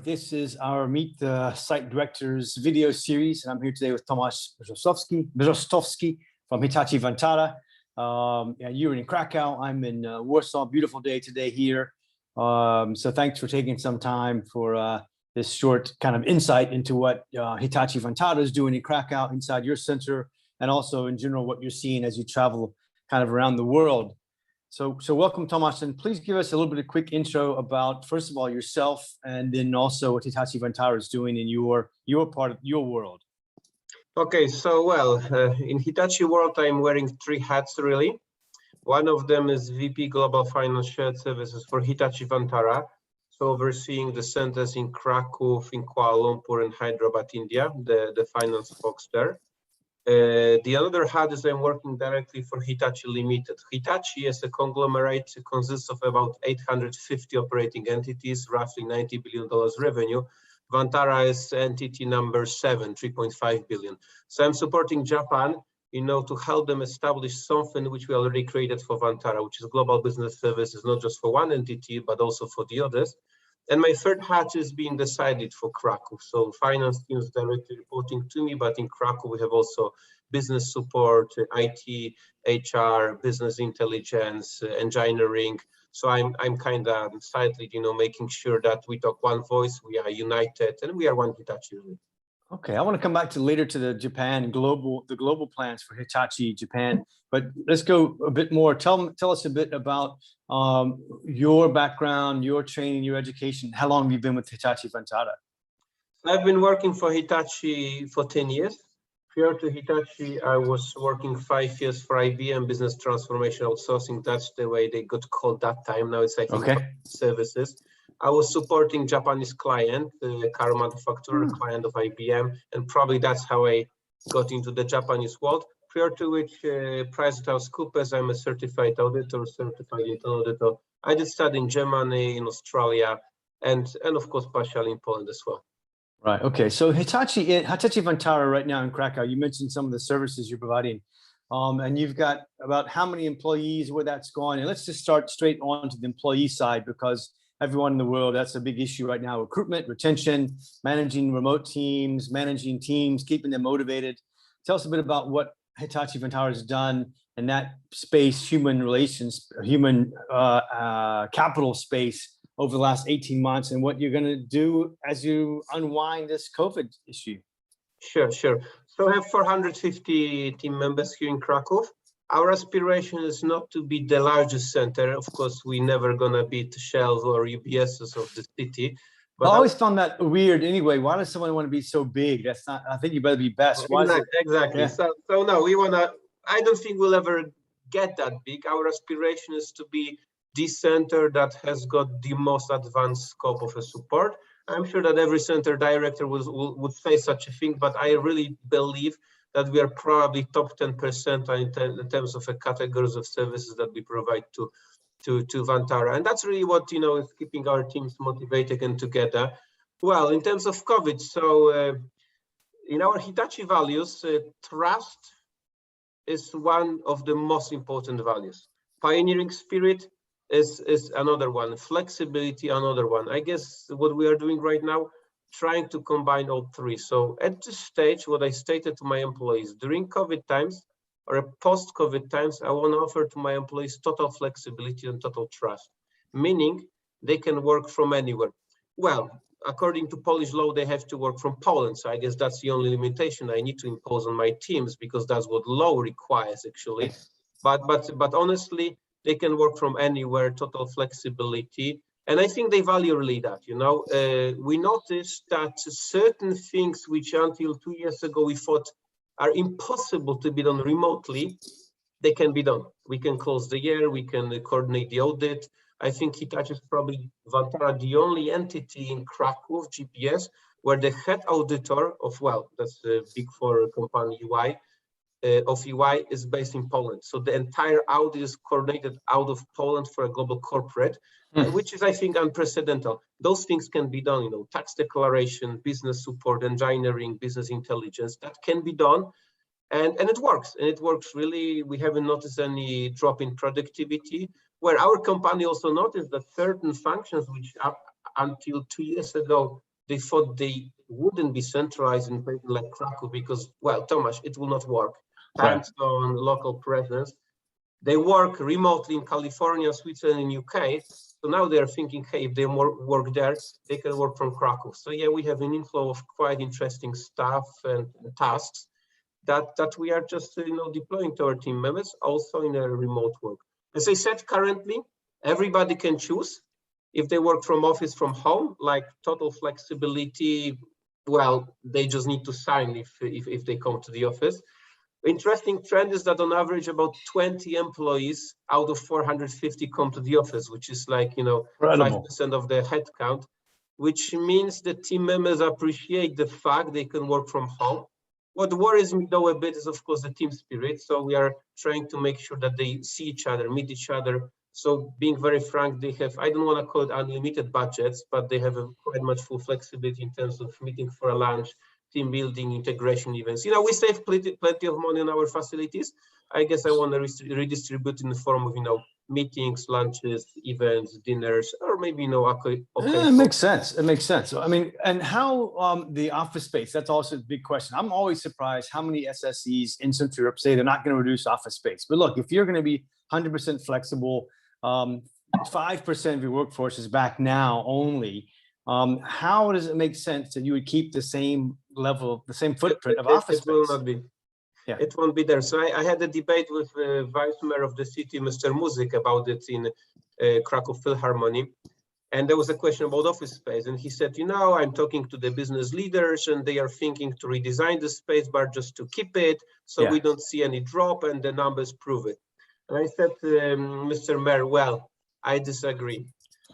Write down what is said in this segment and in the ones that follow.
This is our Meet the Site Directors video series, and I'm here today with Tomasz Brzostowski from Hitachi Vantara. You're in Krakow, I'm in Warsaw. Beautiful day today here. So thanks for taking some time for this short kind of insight into what Hitachi Vantara is doing in Krakow, inside your center, and also in general what you're seeing as you travel kind of around the world. So welcome, Tomasz, and please give us a little bit of quick intro about, first of all, yourself, and then also what Hitachi Vantara is doing in your part of your world. Okay, so in Hitachi world, I'm wearing three hats really. One of them is VP Global Finance Shared Services for Hitachi Vantara, so overseeing the centers in Krakow, in Kuala Lumpur, and Hyderabad, India, the finance folks there. The other hat is I'm working directly for Hitachi Ltd. Hitachi as a conglomerate consists of about 850 operating entities, roughly $90 billion revenue. Vantara is entity number 7, 3.5 billion. So I'm supporting Japan, to help them establish something which we already created for Vantara, which is global business services, not just for one entity, but also for the others. And my third hat is being decided for Krakow. So finance team is directly reporting to me, but in Krakow we have also business support, IT, HR, business intelligence, engineering. So I'm kind of slightly, making sure that we talk one voice, we are united, and we are one Hitachi. Okay, I want to come back to later to the global plans for Hitachi Japan, but let's go a bit more. Tell us a bit about your background, your training, your education. How long have you been with Hitachi Vantara? I've been working for Hitachi for 10 years. Prior to Hitachi, I was working 5 years for IBM Business Transformation Outsourcing. That's the way they got called that time. Now it's like services. I was supporting Japanese client, the car manufacturer, client of IBM, and probably that's how I got into the Japanese world. Prior to which, PricewaterhouseCoopers, I'm a certified auditor, certified internal auditor. I did study in Germany, in Australia, and of course, partially in Poland as well. Right. Okay. So Hitachi Vantara right now in Krakow, you mentioned some of the services you're providing, and you've got about how many employees, where that's going. And let's just start straight on to the employee side, because everyone in the world, that's a big issue right now: recruitment, retention, managing remote teams, managing teams, keeping them motivated. Tell us a bit about what Hitachi Vantara has done in that space, human relations, human capital space, over the last 18 months, and what you're going to do as you unwind this COVID issue. Sure. So I have 450 team members here in Krakow. Our aspiration is not to be the largest center. Of course, we're never going to beat Shell or UPSs of the city. But I always found that weird anyway. Why does someone want to be so big? That's not, I think you better be best. Why exactly. Yeah. So no, I don't think we'll ever get that big. Our aspiration is to be the center that has got the most advanced scope of a support. I'm sure that every center director would say such a thing, but I really believe that we are probably top 10% in terms of categories of services that we provide to Vantara. And that's really what, is keeping our teams motivated and together. Well, in terms of COVID, so in our Hitachi values, trust is one of the most important values. Pioneering spirit is another one. Flexibility, another one. I guess what we are doing right now, trying to combine all three. So at this stage, what I stated to my employees during COVID times or post-COVID times, I want to offer to my employees total flexibility and total trust, meaning they can work from anywhere. Well, according to Polish law, they have to work from Poland. So I guess that's the only limitation I need to impose on my teams, because that's what law requires actually. But honestly, they can work from anywhere, total flexibility. And I think they value really that, we noticed that certain things which until 2 years ago we thought are impossible to be done remotely, they can be done. We can close the year, we can coordinate the audit. I think Hitachi is probably Vantara, the only entity in Krakow, GPS, where the head auditor of, that's the big four company EY is based in Poland. So the entire audit is coordinated out of Poland for a global corporate, which is, I think, unprecedented. Those things can be done, tax declaration, business support, engineering, business intelligence, that can be done. And it works. And it works really. We haven't noticed any drop in productivity, where our company also noticed that certain functions which up until 2 years ago They thought they wouldn't be centralized in places like Krakow because, well, Tomasz, it will not work. Time zone, local presence. They work remotely in California, Switzerland, and UK. So now they're thinking, hey, if they work there, they can work from Krakow. So yeah, we have an inflow of quite interesting stuff and tasks that we are just deploying to our team members, also in a remote work. As I said, currently, everybody can choose if they work from office, from home, like total flexibility. Well, they just need to sign if they come to the office. Interesting trend is that on average, about 20 employees out of 450 come to the office, which is like, 5% of the headcount, which means the team members appreciate the fact they can work from home. What worries me though a bit is, of course, the team spirit. So we are trying to make sure that they see each other, meet each other. So being very frank, they have, I don't want to call it unlimited budgets, but they have a quite much full flexibility in terms of meeting for a lunch, team building, integration events. We save plenty of money on our facilities. I guess I want to redistribute in the form of, meetings, lunches, events, dinners, or maybe, okay. It makes sense. It makes sense. So, I mean, and how the office space, that's also a big question. I'm always surprised how many SSEs in Central Europe say they're not going to reduce office space. But look, if you're going to be 100% flexible, 5% of your workforce is back now only. How does it make sense that you would keep the same level, the same footprint of office space? It will not be. Yeah. It won't be there. So I had a debate with Vice Mayor of the city, Mr. Muzyk, about it in Krakow Philharmonic. And there was a question about office space. And he said, I'm talking to the business leaders and they are thinking to redesign the space bar just to keep it. So we don't see any drop and the numbers prove it. And I said, Mr. Mayor, well, I disagree.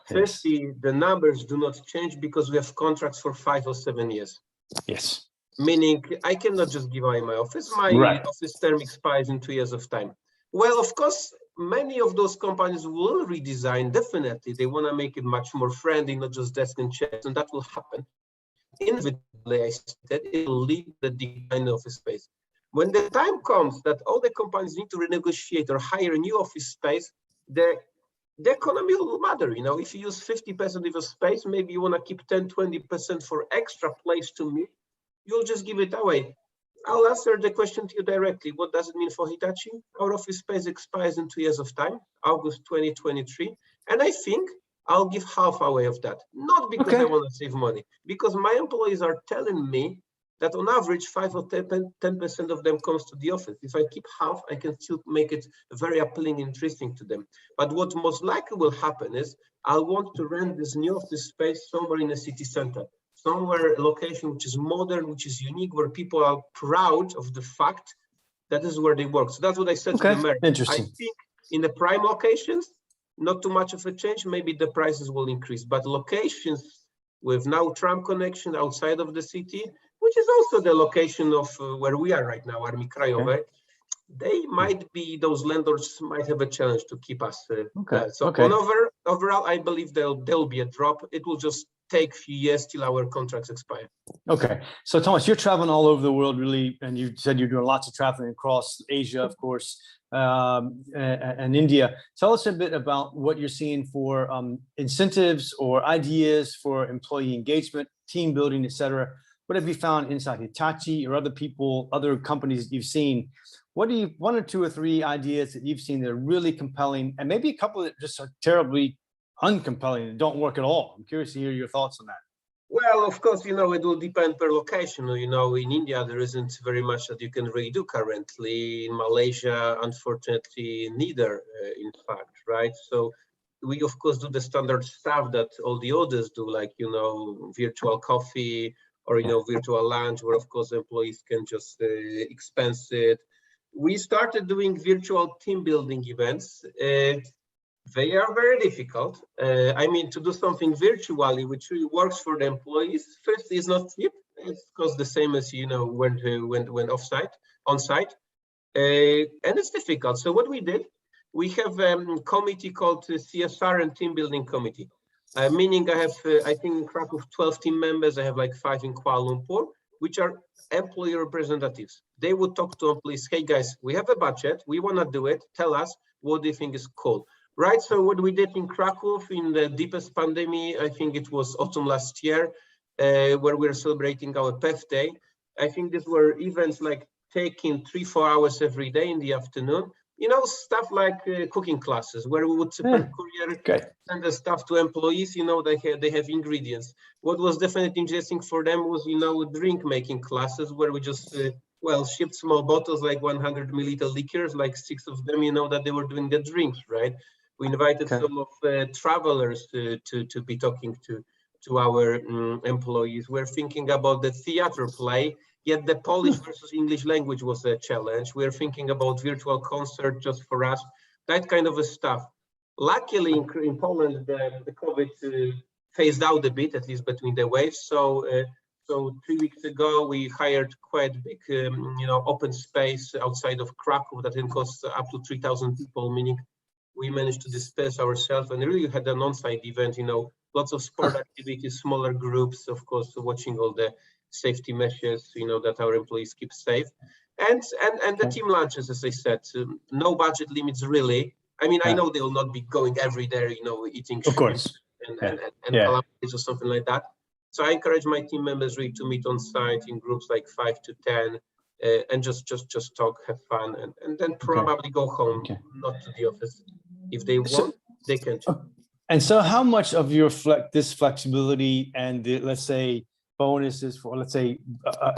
Firstly, the numbers do not change because we have contracts for 5 or 7 years. Yes. Meaning I cannot just give away my office. My office term expires in 2 years of time. Well, of course, many of those companies will redesign, definitely. They want to make it much more friendly, not just desk and chairs, and that will happen. Inevitably, I said, it will lead to the decline of office space. When the time comes that all the companies need to renegotiate or hire a new office space, the economy will matter. If you use 50% of your space, maybe you want to keep 10, 20% for extra place to meet. You'll just give it away. I'll answer the question to you directly. What does it mean for Hitachi? Our office space expires in 2 years of time, August 2023. And I think I'll give half away of that. Not because I want to save money, because my employees are telling me that on average, 5 or 10% of them comes to the office. If I keep half, I can still make it very appealing, interesting to them. But what most likely will happen is I'll want to rent this new office space somewhere in a city center. Somewhere, a location which is modern, which is unique, where people are proud of the fact that this is where they work. So that's what I said to the mayor. Interesting. I think in the prime locations, not too much of a change. Maybe the prices will increase, but locations with now tram connection outside of the city, which is also the location of where we are right now, Armii Krajowej, they might be, those landlords might have a challenge to keep us. Overall, I believe there'll be a drop. It will just take a few years till our contracts expire. Okay. So Tomasz, you're traveling all over the world, really, and you said you're doing lots of traveling across Asia, of course, and India. Tell us a bit about what you're seeing for incentives or ideas for employee engagement, team building, et cetera. What have you found inside Hitachi or other people, other companies that you've seen? What do you, 1 or 2 or 3 ideas that you've seen that are really compelling, and maybe a couple that just are terribly uncompelling and don't work at all? I'm curious to hear your thoughts on that. Well, of course, it will depend per location. In India, there isn't very much that you can really do currently. In Malaysia, unfortunately, neither, in fact, right? So we, of course, do the standard stuff that all the others do, like, virtual coffee or, virtual lunch, where, of course, employees can just expense it. We started doing virtual team building events. They are very difficult. To do something virtually, which really works for the employees, first, is not cheap. It costs the same as, when on site. And it's difficult. So what we did, we have a committee called CSR and Team Building Committee. Meaning I have, I think in Krakow, 12 team members. I have like 5 in Kuala Lumpur, which are employee representatives. They would talk to employees, hey guys, we have a budget, we want to do it. Tell us, what do you think is cool? Right, so what we did in Krakow in the deepest pandemic, I think it was autumn last year, where we're celebrating our PEF day. I think these were events like taking 3-4 hours every day in the afternoon. You know, stuff like cooking classes where we would per courier send the stuff to employees. You know, they have ingredients. What was definitely interesting for them was, you know, drink making classes where we just shipped small bottles like 100 milliliter liquors, like 6 of them. You know, that they were doing the drinks, right? We invited some of travelers to be talking to our employees. We're thinking about the theater play. Yet the Polish versus English language was a challenge. We're thinking about virtual concert just for us, that kind of a stuff. Luckily, in Poland, the COVID phased out a bit, at least between the waves. So 3 weeks ago, we hired quite big, open space outside of Krakow that can cost up to 3,000 people, meaning we managed to disperse ourselves and really had an on-site event, you know, lots of sport activities, smaller groups, of course, watching all the safety measures, you know, that our employees keep safe, and the team lunches, as I said, no budget limits really. I mean, I know they will not be going every day, you know, eating and calamities or something like that. So I encourage my team members really to meet on site in groups like 5 to 10, and just talk, have fun, and then probably go home, not to the office. If they want, they can. And so, how much of your this flexibility and the, let's say, bonuses for, let's say,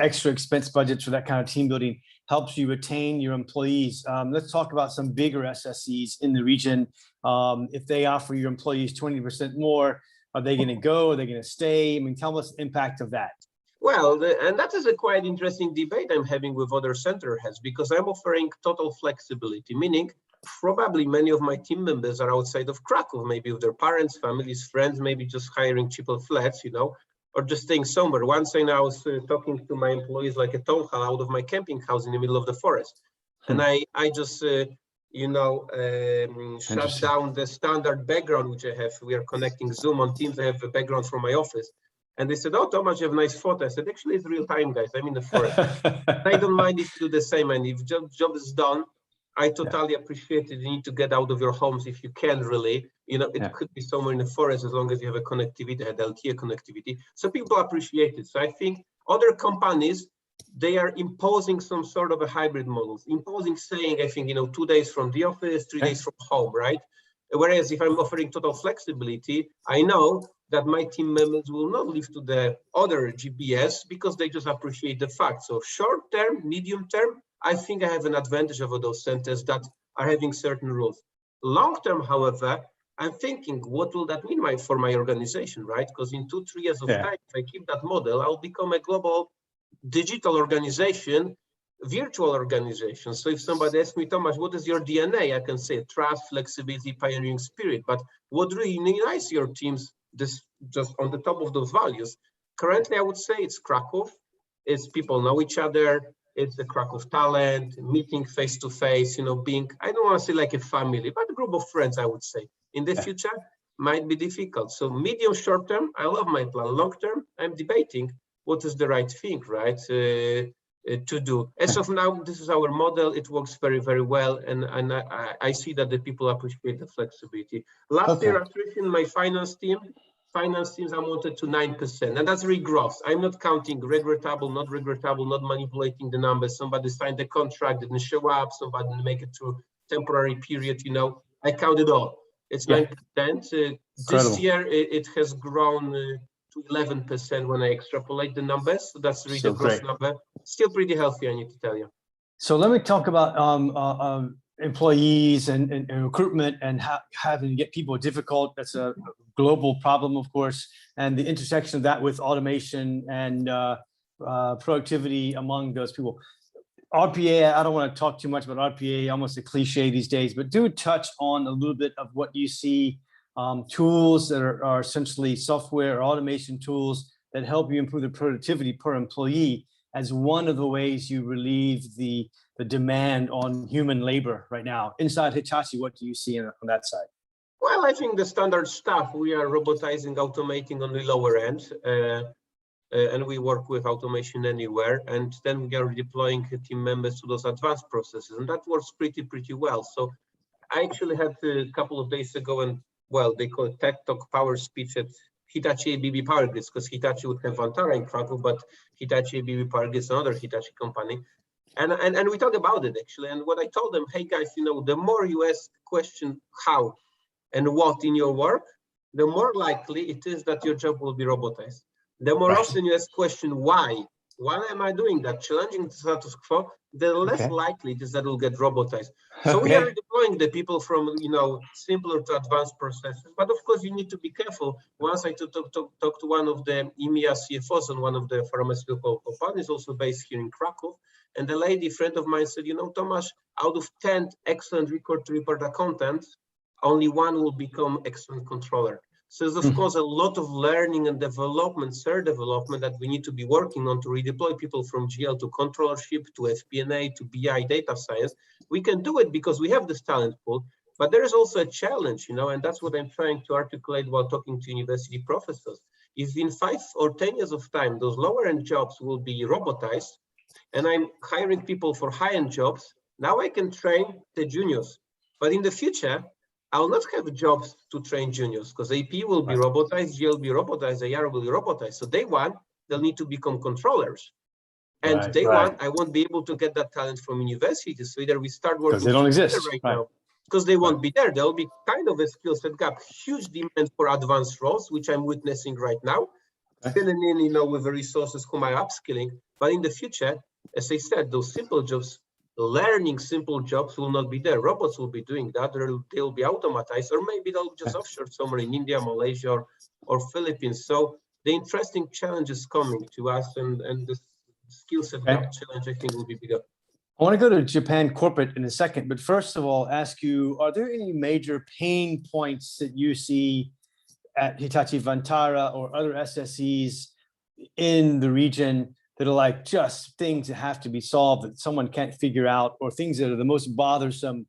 extra expense budgets for that kind of team building helps you retain your employees? Let's talk about some bigger SSEs in the region. If they offer your employees 20% more, are they going to go? Are they going to stay? I mean, tell us the impact of that. Well, and that is a quite interesting debate I'm having with other center heads, because I'm offering total flexibility, meaning probably many of my team members are outside of Krakow, maybe with their parents, families, friends, maybe just hiring cheaper flats, you know, or just staying somewhere. Once I was talking to my employees like a town hall out of my camping house in the middle of the forest. And I just, shut down the standard background, which I have. We are connecting Zoom on Teams. I have a background from my office. And they said, "Oh, Tomasz, you have a nice photo." I said, "Actually, it's real time, guys. I'm in the forest." I don't mind if you do the same. And if job is done, I totally appreciate it. You need to get out of your homes if you can, really. You know, it could be somewhere in the forest as long as you have a connectivity, had LTE connectivity. So people appreciate it. So I think other companies, they are imposing some sort of a hybrid model, saying, I think, 2 days from the office, 3 days from home, right? Whereas if I'm offering total flexibility, I know that my team members will not leave to the other GBS because they just appreciate the fact. So short term, medium term, I think I have an advantage over those centers that are having certain rules. Long term, however, I'm thinking, what will that mean for my organization, right? Because in 2-3 years of time, if I keep that model, I'll become a global digital organization, virtual organization. So if somebody asks me, "Tomasz, what is your DNA?" I can say trust, flexibility, pioneering spirit. But what really unites your teams, this just on the top of those values? Currently, I would say it's Krakow. It's people know each other. It's the Krakow talent, meeting face to face, being, I don't want to say like a family, but a group of friends, I would say. In the future, might be difficult. So medium, short term, I love my plan. Long term, I'm debating what is the right thing, right, to do. As of now, this is our model. It works very, very well. And I see that the people appreciate the flexibility. Last year, attrition, my finance teams, I wanted to 9%. And that's really gross. I'm not counting regrettable, not manipulating the numbers. Somebody signed the contract, didn't show up, somebody didn't make it through temporary period, I count it all. It's 9%. This year, it has grown to 11% when I extrapolate the numbers. So that's really the gross number. Still pretty healthy, I need to tell you. So let me talk about employees and recruitment and having to get people difficult. That's a global problem, of course, and the intersection of that with automation and productivity among those people. RPA, I don't want to talk too much about RPA, almost a cliche these days, but do touch on a little bit of what you see, tools that are essentially software or automation tools that help you improve the productivity per employee as one of the ways you relieve the demand on human labor right now. Inside Hitachi, what do you see on that side? Well, I think the standard stuff, we are robotizing, automating on the lower end, and we work with automation anywhere. And then we are deploying team members to those advanced processes, and that works pretty well. So I actually had a couple of days ago, and well, they call it Tech Talk Power Speech at Hitachi ABB Power Grids, because Hitachi would have Vantara in Krakow, but Hitachi ABB Power Grids is another Hitachi company. And we talked about it actually. And what I told them, hey guys, the more you ask question how and what in your work, the more likely it is that your job will be robotized. The more often you ask question why am I doing that, challenging the status quo, the less likely it is that it will get robotized. So we are deploying the people from simpler to advanced processes. But of course, you need to be careful. Once I talked to one of the EMEA CFOs on one of the pharmaceutical companies, also based here in Krakow, and the lady friend of mine said, Tomasz, out of 10 excellent record-to-report accountants, only one will become excellent controller. So there's of course a lot of learning and development, development that we need to be working on to redeploy people from GL to controllership, to FP&A, to BI data science. We can do it because we have this talent pool, but there is also a challenge, and that's what I'm trying to articulate while talking to university professors. If in 5 or 10 years of time, those lower end jobs will be robotized, and I'm hiring people for high-end jobs, now I can train the juniors. But in the future, I will not have jobs to train juniors because AP will be robotized, GL will be robotized, AR will be robotized. So day one, they'll need to become controllers. And day one, I won't be able to get that talent from universities. So either we start working because they don't exist right now, because they won't be there. There'll be kind of a skill set gap, huge demand for advanced roles, which I'm witnessing right now, filling in, with the resources whom I'm upskilling. But in the future, as I said, those simple jobs, learning simple jobs will not be there. Robots will be doing that. They'll be automatized, or maybe they'll just offshore somewhere in India, Malaysia, or Philippines. So the interesting challenge is coming to us, and the skill set gap challenge, I think, will be bigger. I want to go to Japan corporate in a second, but first of all, ask you, are there any major pain points that you see at Hitachi Vantara or other SSEs in the region that are like just things that have to be solved that someone can't figure out, or things that are the most bothersome?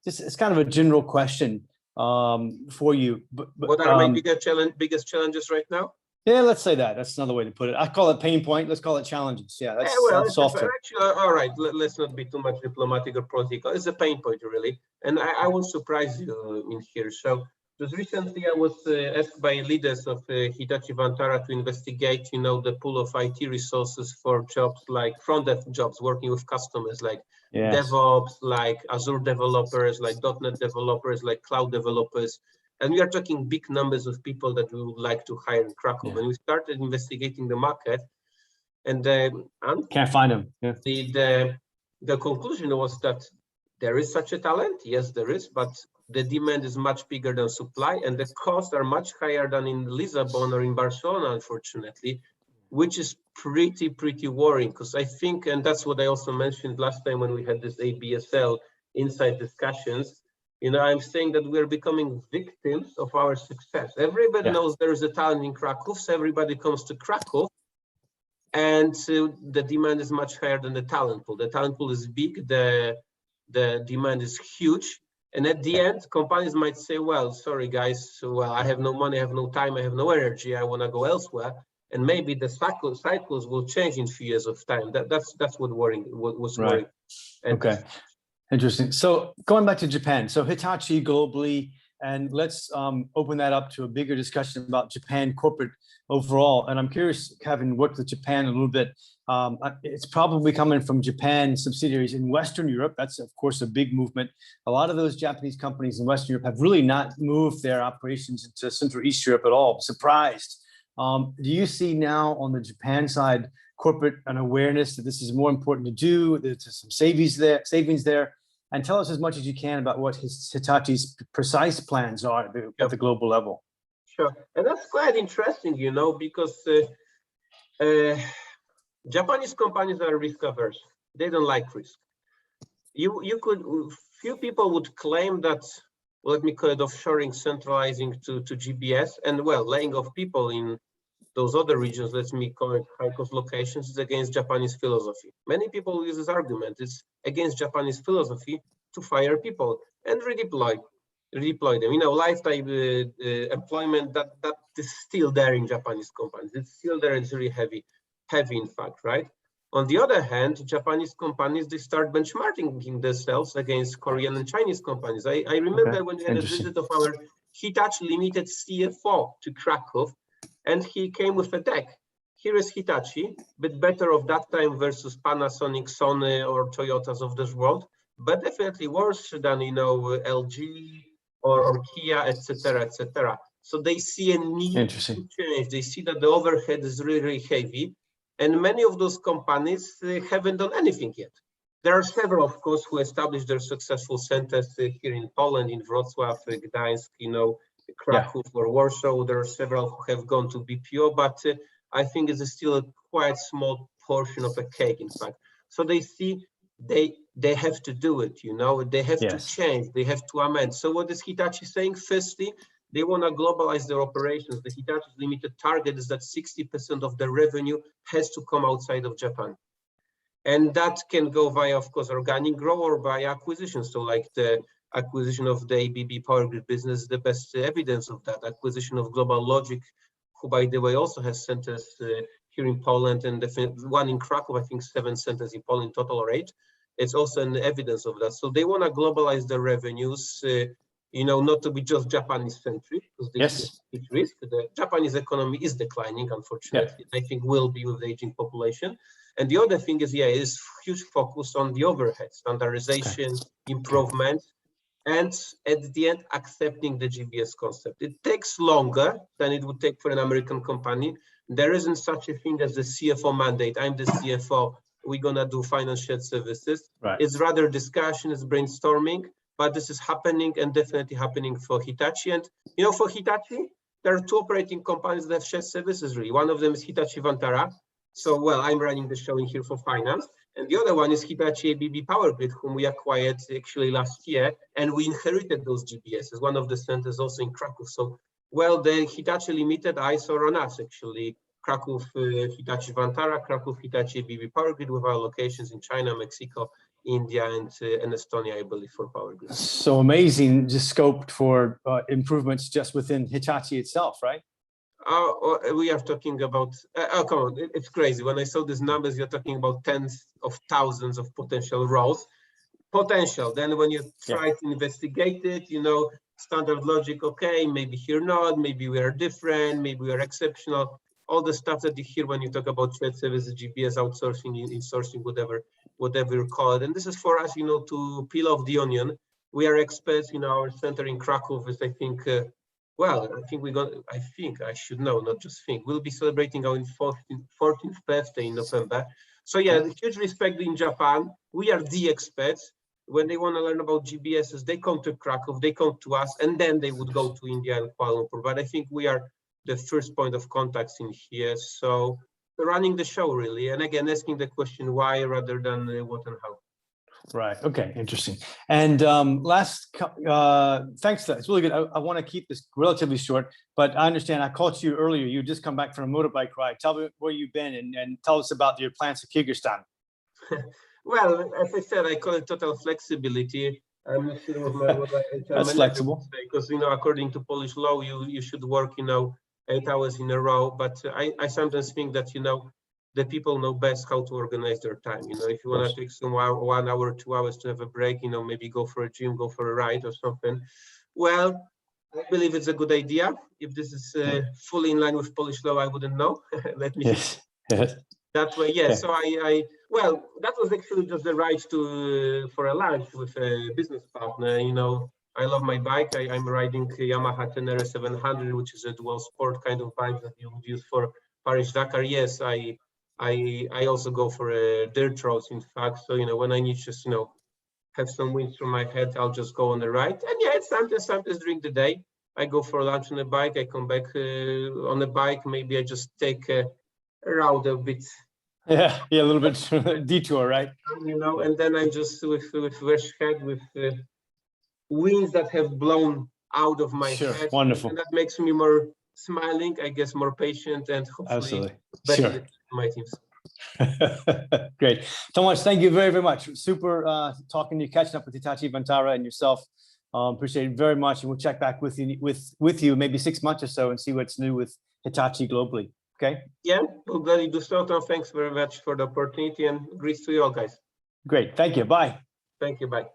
Just it's kind of a general question for you. But what are my biggest challenges right now? Yeah, let's say that. That's another way to put it. I call it pain point. Let's call it challenges. Yeah, that's softer. Actually, all right, let's not be too much diplomatic or political. It's a pain point, really. And I will surprise you in here. So just recently, I was asked by leaders of Hitachi Vantara to investigate, the pool of IT resources for jobs like front-end jobs, working with customers like DevOps, like Azure developers, like .NET developers, like cloud developers. And we are talking big numbers of people that we would like to hire in Krakow. And we started investigating the market, and can't find them. The conclusion was that there is such a talent. Yes, there is, but the demand is much bigger than supply, and the costs are much higher than in Lisbon or in Barcelona, unfortunately, which is pretty worrying. Because I think, and that's what I also mentioned last time when we had this ABSL inside discussions, I'm saying that we're becoming victims of our success. Everybody knows there is a talent in Krakow, so everybody comes to Krakow, and the demand is much higher than the talent pool. The talent pool is big, the demand is huge, and at the end, companies might say, well, sorry guys, I have no money, I have no time, I have no energy, I want to go elsewhere, and maybe the cycles will change in a few years of time. That's what was worrying. Okay. Interesting. So going back to Japan, so Hitachi globally, and let's open that up to a bigger discussion about Japan corporate overall. And I'm curious, having worked with Japan a little bit, it's probably coming from Japan subsidiaries in Western Europe. That's, of course, a big movement. A lot of those Japanese companies in Western Europe have really not moved their operations into Central East Europe at all. Surprised. Do you see now on the Japan side corporate an awareness that this is more important to do? There's some savings there, and tell us as much as you can about what Hitachi's precise plans are at the global level. Sure, and that's quite interesting, because Japanese companies are risk averse. They don't like risk. Few people would claim that, let me call it offshoring, centralizing to GBS, and laying off people in those other regions, let me call it high-cost locations, is against Japanese philosophy. Many people use this argument. It's against Japanese philosophy to fire people and redeploy them. Lifetime employment, that is still there in Japanese companies. It's still there. It's really heavy in fact, right? On the other hand, Japanese companies, they start benchmarking themselves against Korean and Chinese companies. I remember when we had a visit of our Hitachi Ltd. CFO to Krakow, and he came with a deck. Here is Hitachi, but better of that time versus Panasonic, Sony, or Toyotas of this world, but definitely worse than, you know, LG or Kia, etc., etc. So they see a need to change. They see that the overhead is really, really heavy, and many of those companies haven't done anything yet. There are several, of course, who established their successful centers here in Poland, in Wrocław, Gdańsk, you know, Kraków or Warsaw. There are several who have gone to BPO, but I think it's still a quite small portion of a cake, in fact. So they see they have to do it, you know, they have to change, they have to amend. So what is Hitachi saying? Firstly, they want to globalize their operations. The Hitachi Limited target is that 60% of the revenue has to come outside of Japan. And that can go via, of course, organic growth or by acquisition. So like the acquisition of the ABB Power Grid business, the best evidence of that. Acquisition of Global Logic, who, by the way, also has centers here in Poland, and one in Krakow, I think 7 centers in Poland, total or 8. It's also an evidence of that. So they want to globalize their revenues, you know, not to be just Japanese centric, because this is risk. The Japanese economy is declining, unfortunately. I think will be with the aging population. And the other thing is, is huge focus on the overhead, standardization, improvement, and at the end, accepting the GBS concept. It takes longer than it would take for an American company. There isn't such a thing as the CFO mandate. I'm the CFO. We're going to do financial services. It's rather discussion, it's brainstorming, but this is happening and definitely happening for Hitachi. And, you know, for Hitachi, there are 2 operating companies that have shared services, really. One of them is Hitachi Vantara. So, well, I'm running the show in here for finance. And the other one is Hitachi ABB Power Grid, whom we acquired actually last year. And we inherited those GBSs. One of the centers also in Krakow. So, well, the Hitachi Limited eyes are on us, actually. Krakow, Hitachi Vantara, Krakow, Hitachi ABB Power Grid, with our locations in China, Mexico, India, and Estonia, I believe, for Power Grid. So amazing, just scoped for improvements just within Hitachi itself, right? We are talking about, come on, it's crazy. When I saw these numbers, you're talking about tens of thousands of potential roles. Potential. Then when you try to investigate it, you know, standard logic, okay, maybe here not, maybe we are different, maybe we are exceptional. All the stuff that you hear when you talk about shared services, GPS, outsourcing, insourcing, whatever you call it. And this is for us, you know, to peel off the onion. We are experts in our center in Krakow, is I think, well, I should know, not just think. We'll be celebrating our 14th birthday in November. So yeah, huge respect in Japan. We are the experts. When they want to learn about GBSs, they come to Krakow, they come to us, and then they would go to India and Kuala Lumpur. But I think we are the first point of contact in here. So running the show, really. And again, asking the question why rather than what and how. Right. Okay. Interesting. And thanks. It's really good. I want to keep this relatively short, but I understand I called you earlier. You just come back from a motorbike ride. Tell me where you've been and tell us about your plans to Kyrgyzstan. Well, as I said, I call it total flexibility. I'm not sure what that's flexible. Because, you know, according to Polish law, you should work, you know, 8 hours in a row. But I sometimes think that, you know, the people know best how to organize their time. You know, if you want to take some 1 hour, 2 hours to have a break, you know, maybe go for a gym, go for a ride or something. Well, I believe it's a good idea. If this is fully in line with Polish law, I wouldn't know. Let me see. That way, So well, that was actually just the ride for a lunch with a business partner. You know, I love my bike. I'm riding Yamaha Tenere 700, which is a dual sport kind of bike that you would use for Paris Dakar. Yes, I also go for dirt roads, in fact. So, you know, when I need just, you know, have some wind through my head, I'll just go on the ride. And yeah, it's sometimes during the day, I go for lunch on a bike. I come back on a bike. Maybe I just take a route a bit. Yeah, a little bit detour, right? You know, and then I'm just with fresh head, with winds that have blown out of my head. Wonderful. And that makes me more smiling, I guess, more patient, and hopefully better my teams. Great. Tomasz, thank you very, very much. Super talking to you, catching up with Hitachi Vantara and yourself. Appreciate it very much. And we'll check back with you maybe 6 months or so and see what's new with Hitachi globally. Okay. Yeah, we'll gladly do so. Thanks very much for the opportunity, and greets to you all, guys. Great. Thank you. Bye. Thank you. Bye.